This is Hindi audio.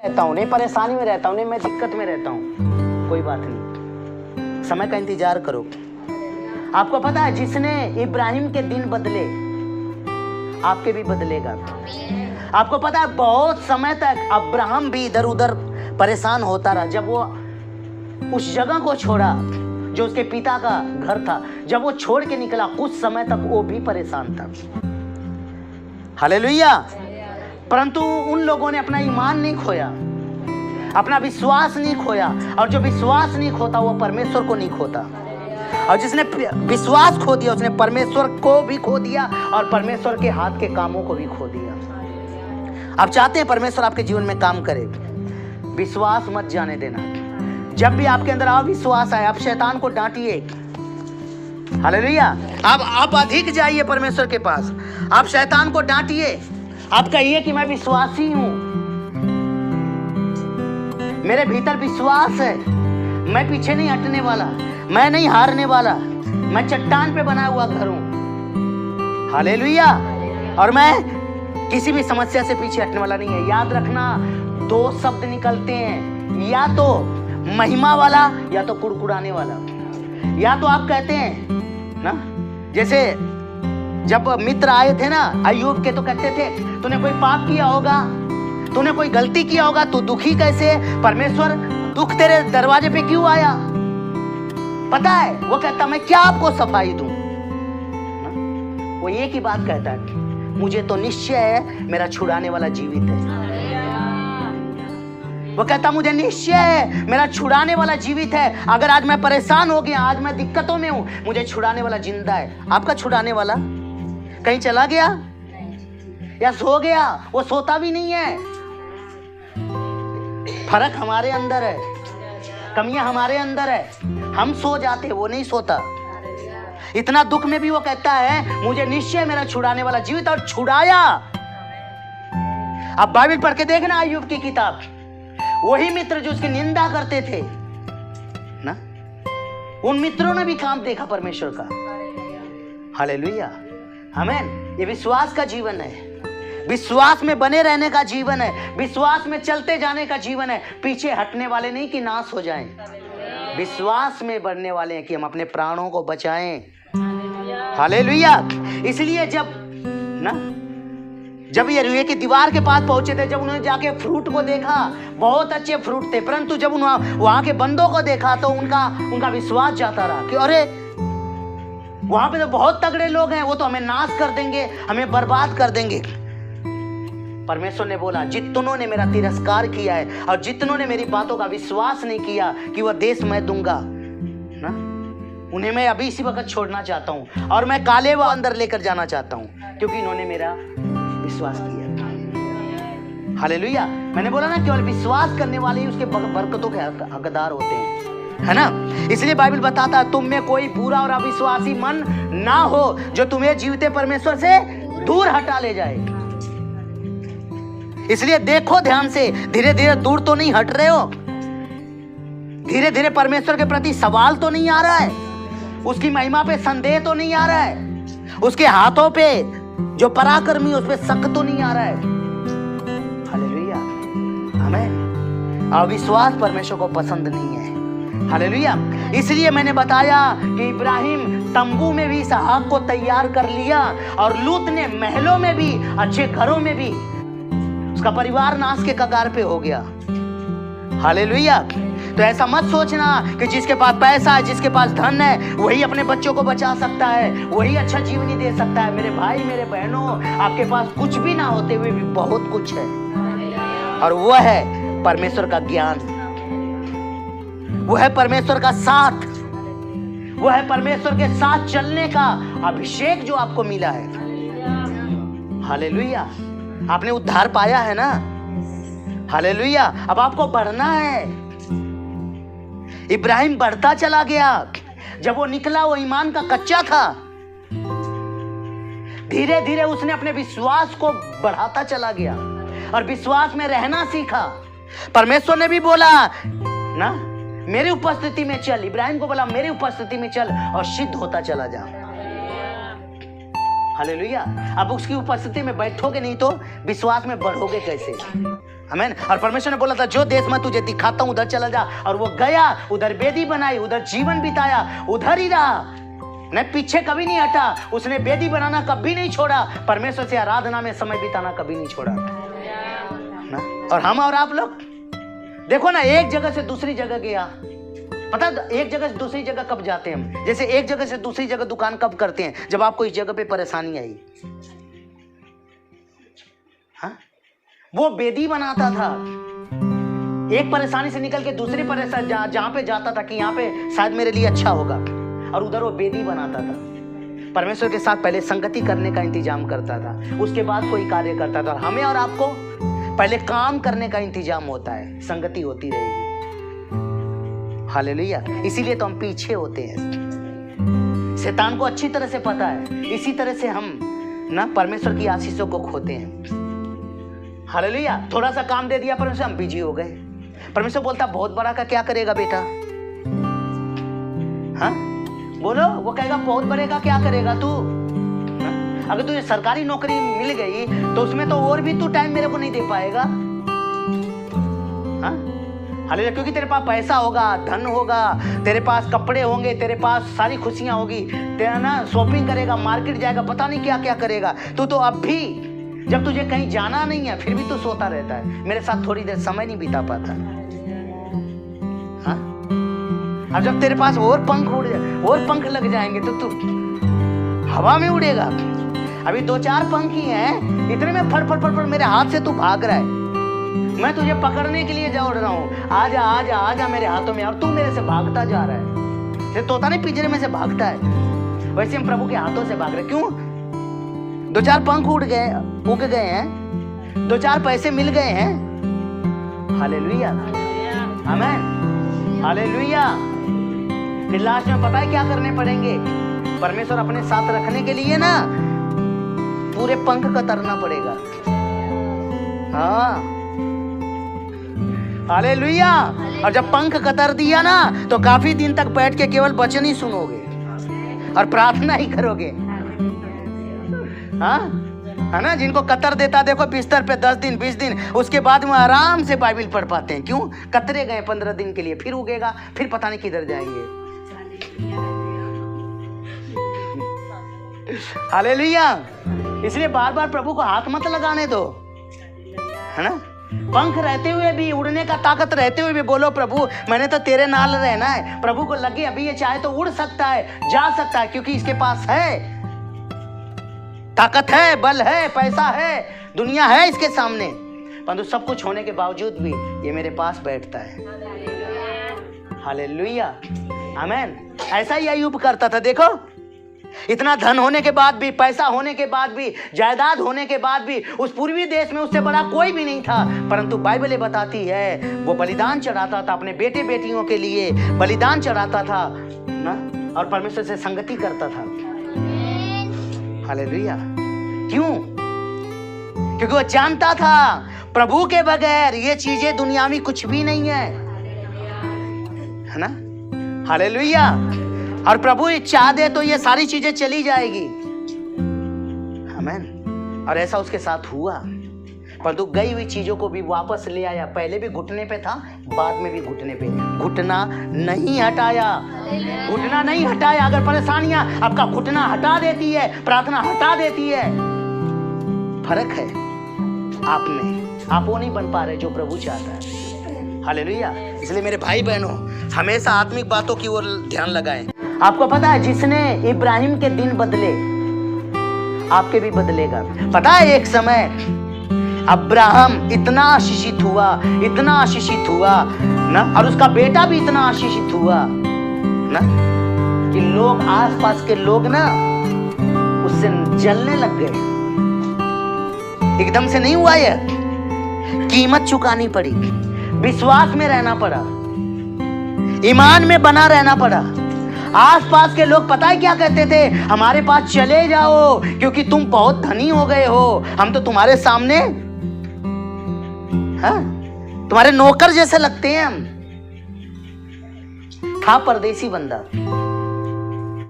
रहता हूँ, नहीं परेशानी में रहता हूँ, नहीं मैं दिक्कत में रहता हूँ, कोई बात नहीं, समय का इंतजार करो। आपको पता है जिसने इब्राहिम के दिन बदले आपके भी बदलेगा। आपको पता है बहुत समय तक अब्राहम भी इधर उधर परेशान होता रहा। जब वो उस जगह को छोड़ा जो उसके पिता का घर था, जब वो छोड़ के निकला कुछ समय तक वो भी परेशान था। हालेलुया। परंतु उन लोगों ने अपना ईमान नहीं खोया, अपना विश्वास नहीं खोया, और जो विश्वास नहीं खोता वो परमेश्वर को नहीं खोता, और जिसने विश्वास खो दिया उसने परमेश्वर को भी खो दिया और परमेश्वर के हाथ के कामों को भी खो दिया। आप चाहते हैं परमेश्वर आपके जीवन में काम करे, विश्वास मत जाने देना। जब भी आपके अंदर अविश्वास आए आप शैतान को डांटिए। हालेलुया। आप अधिक जाइए परमेश्वर के पास, आप शैतान को डांटिए, आप कहिए कि मैं विश्वासी हूं, मेरे भीतर विश्वास है, मैं पीछे नहीं हटने वाला, मैं नहीं हारने वाला, मैं चट्टान पे बना हुआ घर हूं। हालेलुया। और मैं किसी भी समस्या से पीछे हटने वाला नहीं है। याद रखना, दो शब्द निकलते हैं, या तो महिमा वाला या तो कुड़कुड़ाने वाला। या तो आप कहते हैं ना, जैसे जब मित्र आए थे ना अय्यूब के, तो कहते थे तूने कोई पाप किया होगा, तूने कोई गलती किया होगा, तू दुखी कैसे, परमेश्वर दुख तेरे दरवाजे पे क्यों आया। पता है वो कहता मैं क्या आपको सफाई दूं। वो एक ही बात कहता है, मुझे तो निश्चय है मेरा छुड़ाने वाला जीवित है। वो कहता मुझे निश्चय है मेरा छुड़ाने वाला जीवित है। अगर आज मैं परेशान हो गया, आज मैं दिक्कतों में हूं, मुझे छुड़ाने वाला जिंदा है। आपका छुड़ाने वाला कहीं चला गया या सो गया? वो सोता भी नहीं है। फर्क हमारे अंदर है, कमियां हमारे अंदर है। हम सो जाते, वो नहीं सोता। इतना दुख में भी वो कहता है मुझे निश्चय मेरा छुड़ाने वाला जीवित, और छुड़ाया। अब बाइबल पढ़ के देखना अय्यूब की किताब, वही मित्र जो उसकी निंदा करते थे ना, उन मित्रों ने भी काम देखा परमेश्वर का। हालेलुया, आमीन। ये विश्वास का जीवन है, विश्वास में बने रहने का जीवन है, विश्वास में चलते जाने का जीवन है। पीछे हटने वाले नहीं कि नाश हो जाएं, विश्वास में बढ़ने वाले हैं कि हम अपने प्राणों को बचाएं। हालेलुया। इसलिए जब ये रुए की दीवार के पास पहुंचे थे, जब उन्होंने जाके फ्रूट को देखा, बहुत अच्छे फ्रूट थे, परंतु जब उन्होंने वहां के बंदों को देखा तो उनका विश्वास जाता रहा कि अरे वहां पे तो बहुत तगड़े लोग हैं, वो तो हमें नाश कर देंगे, हमें बर्बाद कर देंगे। परमेश्वर ने बोला जितनों ने मेरा तिरस्कार किया है और जितनों ने मेरी बातों का विश्वास नहीं किया कि वह देश मैं दूंगा ना, उन्हें मैं अभी इसी वक्त छोड़ना चाहता हूं, और मैं काले वो अंदर लेकर जाना चाहता हूं, क्योंकि इन्होंने मेरा विश्वास किया। हालेलुया। मैंने बोला ना, केवल विश्वास करने वाले ही उसके बरकतों के हकदार होते हैं, है ना। इसलिए बाइबल बताता है तुम में कोई बुरा और अविश्वासी मन ना हो जो तुम्हें जीवते परमेश्वर से दूर हटा ले जाए। इसलिए देखो ध्यान से, धीरे धीरे दूर तो नहीं हट रहे हो, धीरे धीरे परमेश्वर के प्रति सवाल तो नहीं आ रहा है, उसकी महिमा पे संदेह तो नहीं आ रहा है, उसके हाथों पे जो पराक्रमी उस पे शक तो नहीं आ रहा है। हालेलुया, आमीन। अविश्वास परमेश्वर को पसंद नहीं है। हालेलुया। इसलिए मैंने बताया कि इब्राहिम तंबू में भी इसहाक को तैयार कर लिया, और लूत ने महलों में भी, अच्छे घरों में भी, उसका परिवार नाश के कगार पे हो गया। हालेलुया। तो ऐसा मत सोचना कि जिसके पास पैसा है, जिसके पास धन है, वही अपने बच्चों को बचा सकता है, वही अच्छा जीवन दे सकता है। मेरे भाई, मेरे बहनों, आपके पास कुछ भी ना होते हुए भी बहुत कुछ है, और वह है परमेश्वर का ज्ञान, वो है परमेश्वर का साथ, वो है परमेश्वर के साथ चलने का अभिषेक जो आपको मिला है। हालेलुया। आपने उद्धार पाया है ना। हालेलुया। अब आपको बढ़ना है। इब्राहिम बढ़ता चला गया। जब वो निकला वो ईमान का कच्चा था, धीरे धीरे उसने अपने विश्वास को बढ़ाता चला गया और विश्वास में रहना सीखा। परमेश्वर ने भी बोला ना, मेरी उपस्थिति में चल। इब्राहिम को बोला मेरी उपस्थिति में चल और सिद्ध होता चला जा। हालेलुया। अब उसकी उपस्थिति में बैठोगे नहीं तो विश्वास में बढ़ोगे कैसे? आमीन। और परमेश्वर ने बोला था जो देश मैं तुझे दिखाता हूं उधर चला जा, और वो गया, उधर बेदी बनाई, उधर जीवन बिताया, उधर ही रहा, न पीछे कभी नहीं हटा। उसने बेदी बनाना कभी नहीं छोड़ा, परमेश्वर से आराधना में समय बिताना कभी नहीं छोड़ा ना। और हम और आप लोग देखो ना, एक जगह से दूसरी जगह गया, पता एक जगह से दूसरी जगह कब जाते हैं हम? जैसे एक जगह से दूसरी जगह दुकान कब करते हैं? जब आपको इस जगह पे परेशानी आई। हाँ, वो बेदी बनाता था, एक परेशानी से निकल के दूसरी परेशानी जहां पे जाता था कि यहाँ पे शायद मेरे लिए अच्छा होगा, और उधर वो बेदी बनाता था। परमेश्वर के साथ पहले संगति करने का इंतजाम करता था, उसके बाद कोई कार्य करता था। हमें और आपको पहले काम करने का इंतजाम होता है, संगति होती रहेगी। हालेलुया। इसीलिए तो हम पीछे होते हैं। शैतान को अच्छी तरह से पता है, इसी तरह से हम ना परमेश्वर की आशीषों को खोते हैं। हालेलुया। थोड़ा सा काम दे दिया परमेश्वर, हम बिजी हो गए। परमेश्वर बोलता बहुत बड़ा का क्या करेगा बेटा? हाँ बोलो, वो कहेगा बहुत बड़े का क्या करेगा तू? अगर तुझे सरकारी नौकरी मिल गई तो उसमें तो और भी तू टाइम मेरे को नहीं दे पाएगा। हाँ हालेलुया। क्योंकि तेरे पास पैसा होगा, धन होगा, तेरे पास कपड़े होंगे, तेरे पास सारी खुशियां होगी, तेरा ना शॉपिंग करेगा, मार्केट जाएगा, पता नहीं क्या क्या करेगा। तू तो अब भी जब तुझे कहीं जाना नहीं है फिर भी तू सोता रहता है, मेरे साथ थोड़ी देर समय नहीं बिता पाता। हाँ? अब जब तेरे पास और पंख लग जाएंगे तो तू हवा में उड़ेगा। अभी 2-4 पंख ही हैं, इतने में फट फट फट फट मेरे हाथ से तू भाग रहा है। मैं तुझे पकड़ने के लिए दौड़ रहा हूँ, आजा आजा आजा मेरे हाथों में, और तू मेरे से भागता जा रहा है। जैसे तोता नहीं पिंजरे में से भागता है, वैसे हम प्रभु के हाथों से भाग रहे। क्यों? 2-4 पंख उग गए हैं, 2-4 पैसे मिल गए हैं। हालेलुया, आमीन, हालेलुया। फिर लास्ट में पता है क्या करने पड़ेंगे? परमेश्वर अपने साथ रखने के लिए ना पूरे पंख कतरना पड़ेगा। हाँ हालेलुया। और जब पंख कतर दिया ना तो काफी दिन तक बैठ के केवल वचन ही सुनोगे और प्रार्थना ही करोगे। हाँ है ना। जिनको कतर देता देखो बिस्तर पे 10 दिन 20 दिन, उसके बाद में आराम से बाइबल पढ़ पाते हैं। क्यों? कतरे गए 15 दिन के लिए, फिर उगेगा, फिर पता नहीं किधर जाएंगे। हालेलुया। इसलिए बार बार प्रभु को हाथ मत लगाने दो, है ना। पंख रहते हुए भी, उड़ने का ताकत रहते हुए भी बोलो प्रभु मैंने तो तेरे नाल रहना है। प्रभु को लगे अभी ये चाहे तो उड़ सकता है, जा सकता है, क्योंकि इसके पास है ताकत, है बल, है पैसा, है दुनिया है इसके सामने। परंतु सब कुछ होने के बावजूद भी ये मेरे पास बैठता है। हालेलुया, आमीन। ऐसा ही अय्यूब करता था। देखो इतना धन होने के बाद भी, पैसा होने के बाद भी, जायदाद होने के बाद भी, उस पूर्वी देश में उससे बड़ा कोई भी नहीं था। परंतु बाइबल बताती है वो बलिदान चढ़ाता था, अपने बेटे बेटियों के लिए बलिदान चढ़ाता था ना, और परमेश्वर से संगति करता था। हालेलुया। क्यों? क्योंकि वो जानता था प्रभु के बगैर ये चीजें दुनिया में कुछ भी नहीं है ना। हालेलुया। और प्रभु चाह दे तो ये सारी चीजें चली जाएगी। आमीन। और ऐसा उसके साथ हुआ। परंतु गई हुई चीजों को भी वापस ले आया। पहले भी घुटने पे था, बाद में भी घुटने पे, घुटना नहीं हटाया, घुटना नहीं हटाया। अगर परेशानियां आपका घुटना हटा देती है, प्रार्थना हटा देती है, फर्क है आप में। आप वो नहीं बन पा रहे जो प्रभु चाहता है। हालेलुया। इसलिए मेरे भाई बहनों हमेशा आत्मिक बातों की ओर ध्यान लगाएं। आपको पता है जिसने इब्राहिम के दिन बदले आपके भी बदलेगा। पता है एक समय अब्राहम इतना आशीषित हुआ, इतना आशीषित हुआ ना, और उसका बेटा भी इतना आशीषित हुआ ना कि लोग, आसपास के लोग ना उससे जलने लग गए। एकदम से नहीं हुआ यह, कीमत चुकानी पड़ी, विश्वास में रहना पड़ा, ईमान में बना रहना पड़ा। आसपास के लोग पता है क्या कहते थे? हमारे पास चले जाओ क्योंकि तुम बहुत धनी हो गए हो, हम तो तुम्हारे सामने तुम्हारे नौकर जैसे लगते हैं। हम था परदेसी बंदा,